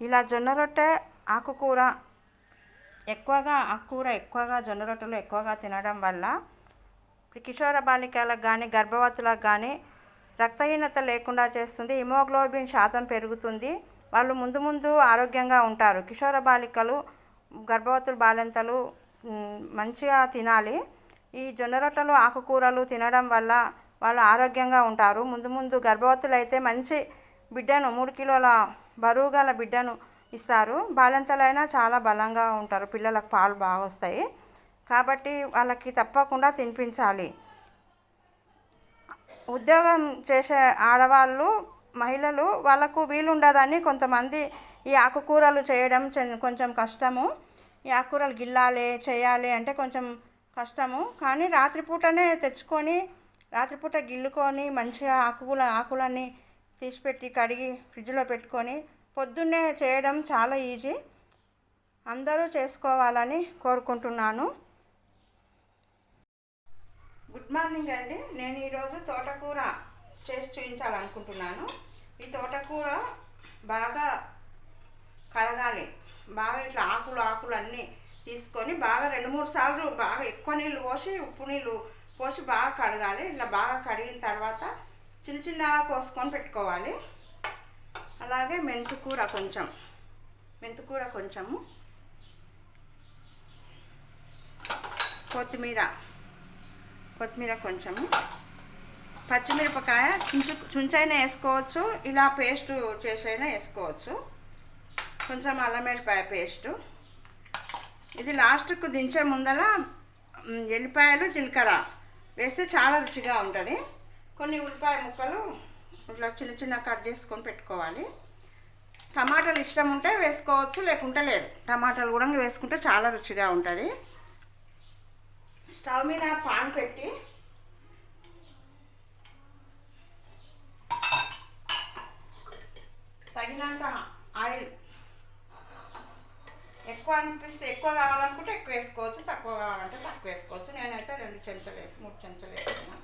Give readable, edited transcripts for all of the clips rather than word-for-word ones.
ఇలా జొన్న రొట్టె ఆకుకూర ఎక్కువగా జొన్న రొట్టెలు ఎక్కువగా తినడం వల్ల కిషోర బాలికలకు కానీ గర్భవతులకు కానీ రక్తహీనత లేకుండా చేస్తుంది. హిమోగ్లోబిన్ శాతం పెరుగుతుంది. వాళ్ళు ముందు ముందు ఆరోగ్యంగా ఉంటారు. కిషోర బాలికలు గర్భవతులు బాలింతలు మంచిగా తినాలి. ఈ జొన్న రొట్టెలు ఆకుకూరలు తినడం వల్ల వాళ్ళు ఆరోగ్యంగా ఉంటారు. ముందు ముందు గర్భవతులు అయితే మంచి బిడ్డను 3 కిలోల బరువు గల బిడ్డను ఇస్తారు. బాలింతలైనా చాలా బలంగా ఉంటారు. పిల్లలకు పాలు బాగా వస్తాయి. కాబట్టి వాళ్ళకి తప్పకుండా తినిపించాలి. ఉద్యోగం చేసే ఆడవాళ్ళు మహిళలు వాళ్ళకు వీలుండదని కొంతమంది ఈ ఆకుకూరలు చేయడం కొంచెం కష్టము. ఈ ఆకుకూరలు గిల్లాలి చేయాలి అంటే కొంచెం కష్టము. కానీ రాత్రిపూటనే తెచ్చుకొని రాత్రిపూట గిల్లుకొని మంచిగా ఆకులన్నీ తీసిపెట్టి కడిగి ఫ్రిడ్జ్లో పెట్టుకొని పొద్దున్నే చేయడం చాలా ఈజీ. అందరూ చేసుకోవాలని కోరుకుంటున్నాను. గుడ్ మార్నింగ్ అండి. నేను ఈరోజు తోటకూర చేసి చూపించాలనుకుంటున్నాను. ఈ తోటకూర బాగా కడగాలి. బాగా ఇట్లా ఆకులు అన్నీ తీసుకొని బాగా 2-3 సార్లు బాగా ఎక్కువ నీళ్ళు పోసి ఉప్పు నీళ్ళు పోసి బాగా కడగాలి. ఇలా బాగా కడిగిన తర్వాత చిన్నగా కోసుకొని పెట్టుకోవాలి. అలాగే మెంతికూర కొంచెము, కొత్తిమీర కొంచెము, పచ్చిమిరపకాయ చుంచైనా వేసుకోవచ్చు, ఇలా పేస్ట్ చేసైనా వేసుకోవచ్చు. కొంచెం అల్లం వెల్లిపాయ పేస్టు. ఇది లాస్ట్కు దించే ముందల ఎల్లిపాయలు జీలకర్ర వేస్తే చాలా రుచిగా ఉంటుంది. కొన్ని ఉల్లిపాయ ముక్కలు ఇట్లా చిన్న కట్ చేసుకొని పెట్టుకోవాలి. టమాటాలు ఇష్టం ఉంటే వేసుకోవచ్చు, లేకుంటే లేదు. టమాటాలు కూడా వేసుకుంటే చాలా రుచిగా ఉంటుంది. స్టవ్ మీద పాన్ పెట్టి తగినంత ఆయిల్, ఎక్కువ కావాలనుకుంటే ఎక్కువ వేసుకోవచ్చు, తక్కువ కావాలంటే తక్కువ వేసుకోవచ్చు. నేనైతే 2 చెంచాలు 3 చెంచాలు వేసుకున్నాను.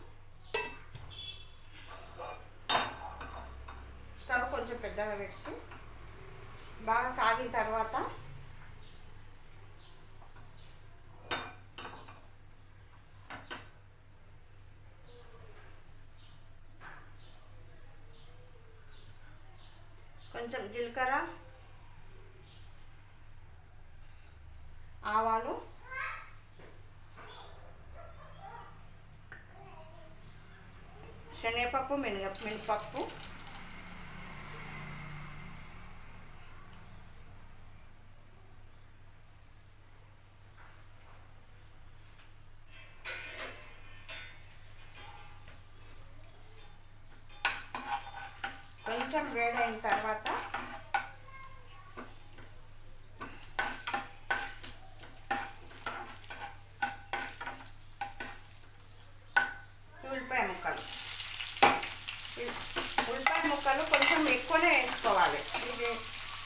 స్టవ్ కొంచెం పెద్దగా పెట్టి బాగా కాగిన తర్వాత కొంచెం జీలకర్ర, ఆవాలు, శనగపప్పు, మినపప్పు, కొంచెం వేడైన తర్వాత ఉల్లిపాయ ముక్కలు కొంచెం ఎక్కువనే వేసుకోవాలి.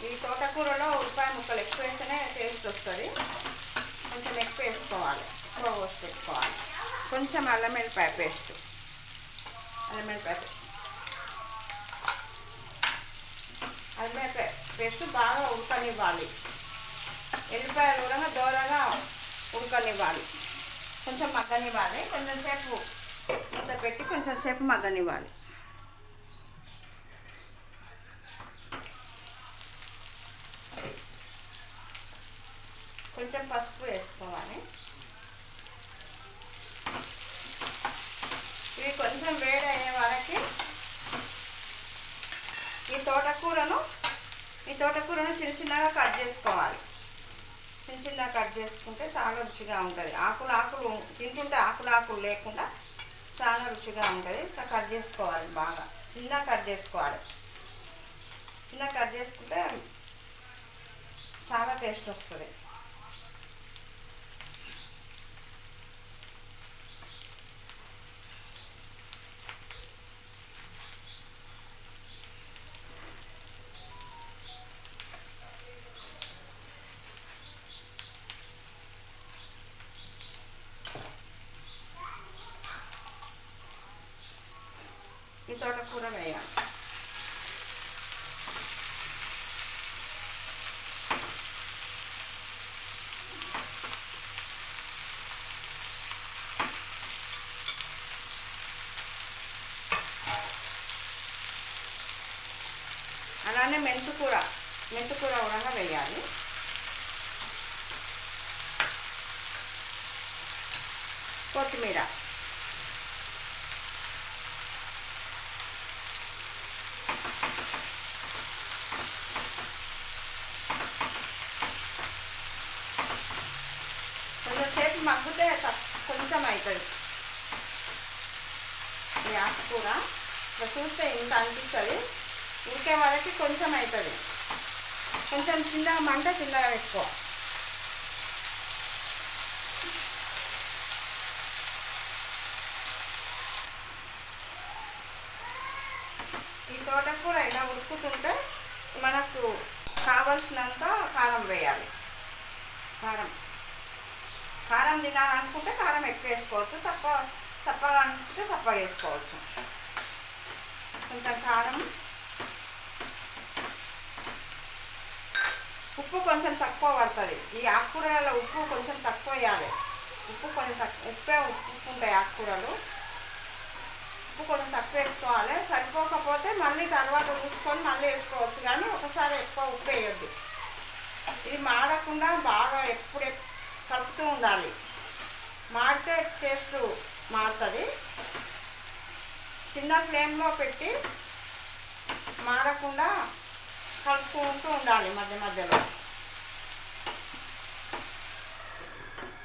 ఈ తోటకూరలో ఉల్లిపాయ ముక్కలు ఎక్కువ వేస్తేనే టేస్ట్ వస్తుంది. కొంచెం ఎక్కువ వేసుకోవాలి, ఎక్కువ పోసి పెట్టుకోవాలి. కొంచెం అల్లం వెల్లిపాయ పేస్ట్ బాగా ఉడకనివ్వాలి. ఎల్లిపాయలు కూడా దూరంగా ఉడకనివ్వాలి. కొంచెం మగ్గనివ్వాలి. కొంచెం సేపు మూత పెట్టి కొంచెం సేపు మగ్గనివ్వాలి. కొంచెం పసుపు వేసుకోవాలి. ఇవి కొంచెం వేడయ్యే వరకు ఈ తోటకూరను చిన్నగా కట్ చేసుకోవాలి. చిన్నగా కట్ చేసుకుంటే చాలా రుచిగా ఉంటుంది. ఆకులు తింటుంటే ఆకులు లేకుండా చాలా రుచిగా ఉంటుంది. ఇట్లా కట్ చేసుకోవాలి. బాగా చిన్నగా కట్ చేసుకోవాలి. చిన్నగా కట్ చేసుకుంటే చాలా టేస్ట్ వస్తుంది. ఈ తోటకూర వేయాలి. అలానే మెంతుకూర కూడా వేయాలి. కొత్తిమీర, కొంచెంసేపు మగ్గితే కొంచెం అవుతుంది. ఈ ఆకుకూర ఇట్లా చూస్తే ఇంత అనిపిస్తుంది, ఉడికే వరకు కొంచెం అవుతుంది. కొంచెం చిన్నగా మంట చిన్నగా పెట్టుకో. ఈ తోటకూర ఇలా ఉడుకుతుంటే మనకు కావలసినంత కారం వేయాలి. కారం తినాలనుకుంటే కారం ఎక్కువ వేసుకోవచ్చు, చప్పగా అనుకుంటే చప్పగా వేసుకోవచ్చు. కొంచెం కారం, ఉప్పు కొంచెం తక్కువ పడుతుంది. ఈ ఆకుకూరలలో ఉప్పు కొంచెం తక్కువ వేయాలి. ఉప్పు ఉంటాయి ఆకుకూరలు. ఉప్పు కొంచెం తక్కువ వేసుకోవాలి. సరిపోకపోతే మళ్ళీ తర్వాత చూసుకొని మళ్ళీ వేసుకోవచ్చు, కానీ ఒకసారి ఎక్కువ ఉప్పు వేయొద్దు. ఇది మాడకుండా బాగా ఎప్పుడు కలుపుతూ ఉండాలి. మాడితే టేస్ట్ మారుతుంది. చిన్న ఫ్లేమ్లో పెట్టి మాడకుండా కలుపుకుంటూ ఉండాలి. మధ్య మధ్యలో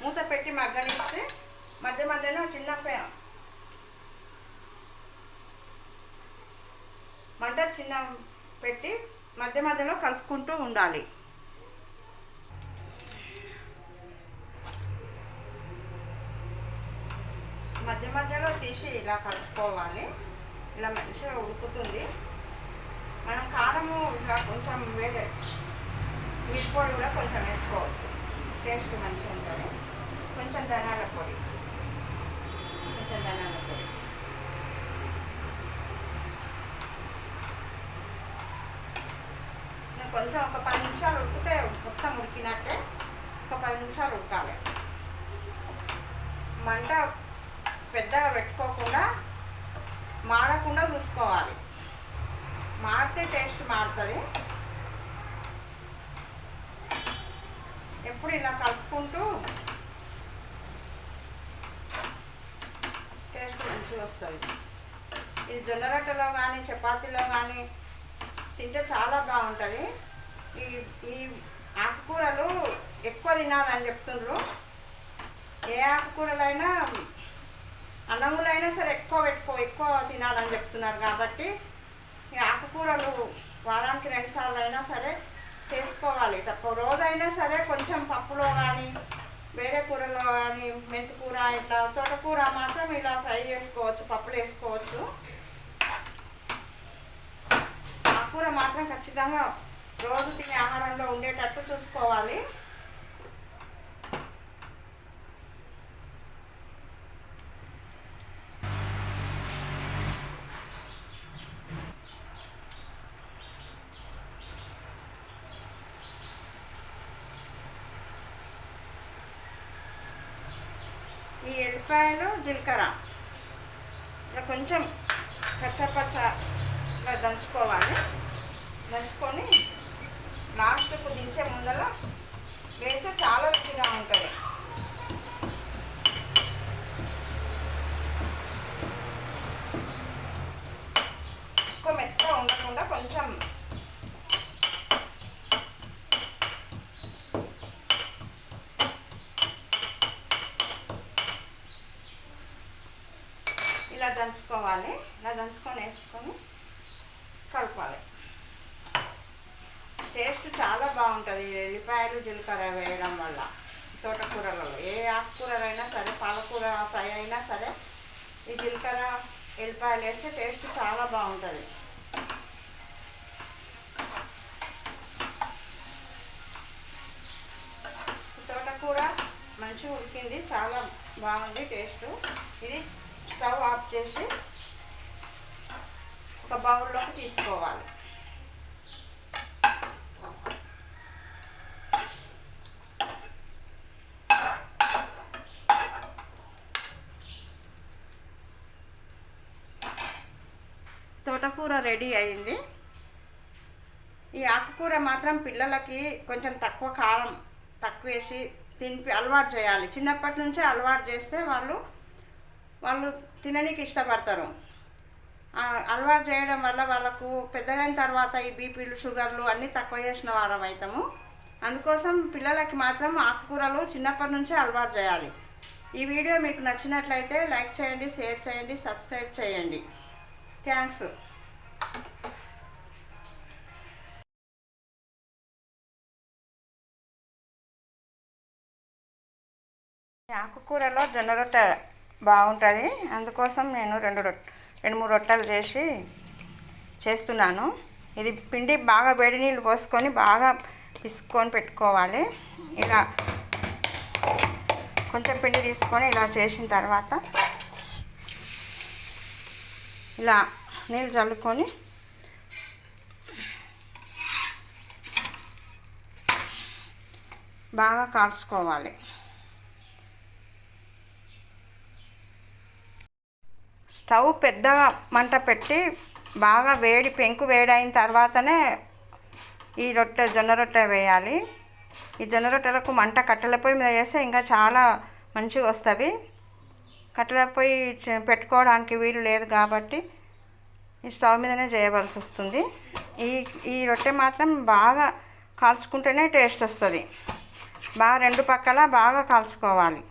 మూత పెట్టి మగ్గనిస్తే మధ్య మధ్యలో మంట చిన్న పెట్టి మధ్య మధ్యలో కలుపుకుంటూ ఉండాలి. మధ్య మధ్యలో తీసి ఇలా కలుపుకోవాలి. ఇలా మంచిగా ఉడుకుతుంది. మనం కారము ఇలా కొంచెం వేరే మిరప్పొడి కూడా కొంచెం వేసుకోవచ్చు, టేస్ట్ మంచిగా ఉంటుంది. కొంచెం ధనియాల పొడి, కొంచెం ఒక 10 నిమిషాలు ఉడికితే మొత్తం ఉడికినట్టే. ఒక 10 నిమిషాలు ఉడకాలి. మంట పెద్దగా పెట్టుకోకుండా మాడకుండా చూసుకోవాలి. మాడితే టేస్ట్ మారుతుంది. ఎప్పుడు ఇలా కలుపుకుంటూ టేస్ట్ మంచిగా వస్తుంది. ఇది జొన్న రొట్టెలో కానీ చపాతీలో కానీ తింటే చాలా బాగుంటుంది. ఈ ఆకుకూరలు ఎక్కువ తినాలని చెప్తుండ్రు. ఏ ఆకుకూరలైనా అన్నములైనా సరే ఎక్కువ తినాలని చెప్తున్నారు. కాబట్టి ఈ ఆకుకూరలు వారానికి 2 సార్లు అయినా సరే చేసుకోవాలి. రోజైనా సరే కొంచెం పప్పులో కానీ వేరే కూరలో కానీ మెంతికూర ఇట్లా తోటకూర మాత్రం ఇలా ఫ్రై చేసుకోవచ్చు, పప్పులు వేసుకోవచ్చు. ఆకుకూర మాత్రం ఖచ్చితంగా రోజు తినే ఆహారంలో ఉండేటట్టు చూసుకోవాలి. ఈ ఎల్లిపాయలు, జీలకర్ర ఇలా కొంచెం పచ్చపచ్చగా దంచుకోవాలి. దంచుకొని లాస్ట్కు దించే ముందర వేస్తే చాలా రుచిగా ఉంటుంది. ఎక్కువ మెత్తగా ఉండకుండా కొంచెం ఇలా దంచుకోవాలి. ఇలా దంచుకొని వేసుకొని కలపాలి. టేస్ట్ చాలా బాగుంటుంది ఎల్లిపాయలు, జీలకర్ర వేయడం వల్ల. తోటకూరలలో ఏ ఆకుకూరలైనా సరే, పాలకూర ఫ్రై అయినా సరే ఈ జీలకర్ర, ఎల్లిపాయలు వేస్తే టేస్ట్ చాలా బాగుంటుంది. తోటకూర మంచిగా ఉడికింది, చాలా బాగుంది టేస్ట్. ఇది స్టవ్ ఆఫ్ చేసి ఒక బౌల్లోకి తీసుకోవాలి. తోటకూర రెడీ అయింది. ఈ ఆకుకూర మాత్రం పిల్లలకి కొంచెం తక్కువ కారం తక్కువ వేసి తినిపి అలవాటు చేయాలి. చిన్నప్పటి నుంచే అలవాటు చేస్తే వాళ్ళు తిననీకి ఇష్టపడతారు. అలవాటు చేయడం వల్ల వాళ్ళకు పెద్దగైన తర్వాత ఈ బీపీలు షుగర్లు అన్నీ తక్కువ చేసిన వారం అవుతాము. అందుకోసం పిల్లలకి మాత్రం ఆకుకూరలు చిన్నప్పటి నుంచే అలవాటు చేయాలి. ఈ వీడియో మీకు నచ్చినట్లయితే లైక్ చేయండి, షేర్ చేయండి, సబ్స్క్రైబ్ చేయండి. థ్యాంక్స్. ఆకుకూరలో జొన్న రొట్టె బాగుంటుంది. అందుకోసం నేను రెండు మూడు రొట్టెలు చేస్తున్నాను. ఇది పిండి బాగా వేడి నీళ్ళు పోసుకొని బాగా పిసుక్కొని పెట్టుకోవాలి. ఇలా కొంచెం పిండి తీసుకొని ఇలా చేసిన తర్వాత ఇలా నీళ్ళు చల్లుకొని బాగా కాల్చుకోవాలి. స్టవ్ పెద్దగా మంట పెట్టి బాగా పెంకు వేడైన తర్వాతనే ఈ జొన్న రొట్టె వేయాలి. ఈ జొన్న రొట్టెలకు మంట కట్టెల పొయ్యి మీద వేస్తే ఇంకా చాలా మంచిగా వస్తుంది. కట్టెల పొయ్యి పెట్టుకోవడానికి వీలు లేదు కాబట్టి ఈ స్టవ్ మీదనే చేయవలసి వస్తుంది. ఈ రొట్టె మాత్రం బాగా కాల్చుకుంటేనే టేస్ట్ వస్తుంది. బాగా రెండు పక్కల బాగా కాల్చుకోవాలి.